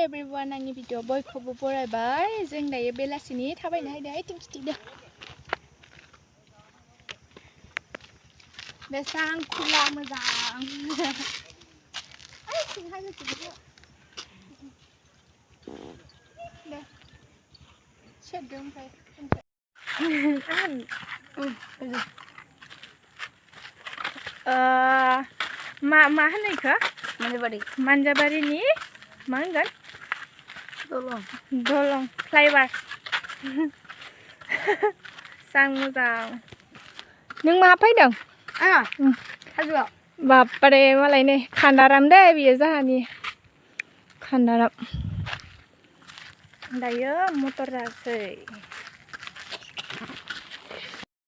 everyone आंनि video बयखौबो बरायबाय जों दायो बेलासिनि थाबायनो हायदो आथिं खिथिदो बेसां खुला मोजां आथिं हायनो खिथिदो दे सेदों ओमफ्राय मा होनो इखो मानजाबारिनि मा होनगोन दलं फ्लाइओभार जां मोजां नों मा फैदों हाजोआव बापरे मालाय नै खान्दाराम दे बियो जाहानि खान्दाराम दायो मटर जासै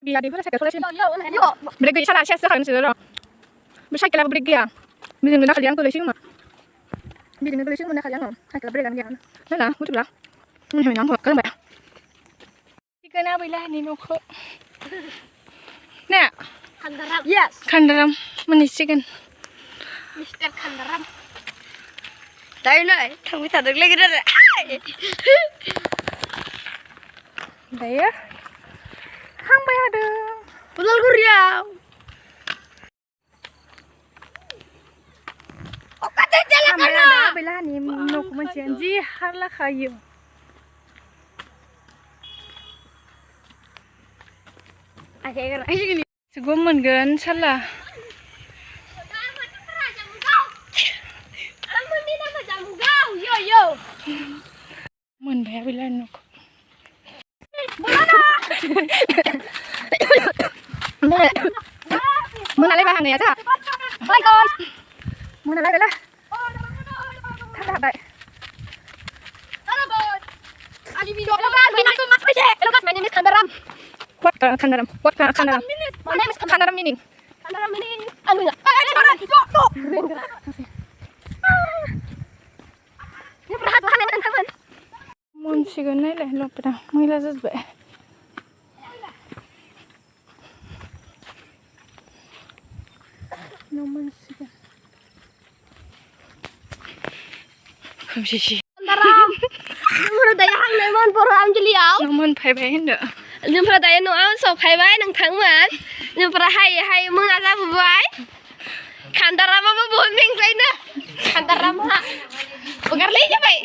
बियादैफोरा साइकेल सलायसिगोन ब्रेक गैयै साना सेस जाखागोन नोंसोरो र' बे साइकेलाबो ब्रेक गैया बेजोंनो दाखालि आं गोलैसिगोन बिदिनो गोलैसिगोन दाखालि आङो साइकेला ब्रेकआनो गैया नायना गथ'फ्रा मोनहैबाय आं गालांबाय सिगोन आबैलाहानि न'खौ ने खान्दाराम यस खान्दाराम मोनहैसिगोन मिस्टार खान्दाराम दायो नै थांबाय थादों लोगो दायो थांबाय थादों उदालगुरियाव आबैलाहानि न'खौ मोनसिगोन जि हारलाखायो गम मोनगोन साला मोनबाय आबैलाहानि न'खौ मोनालाय बाहांनाया जा मोनालाय गैला थांनो हाबाय What Kandaram? What Kandaram? My name is Kandaram meaning. Kandaram meaning. मोनसिगोन नायलाय लपरा मैला जाजोब्बाय मोनसिगोन खोमसिसि जोंफोरा दायो हांनायमोन बर' आनजुलियाव मोनफैबाय होनदो जोंफोरा दायो न'आव सौफैबाय नोंथांमोन जोंफोरा हायै हायै मोना जाबोबाय खान्दारामाबो बहुत मेंबायनो खान्दारामहा हगारलै जाबाय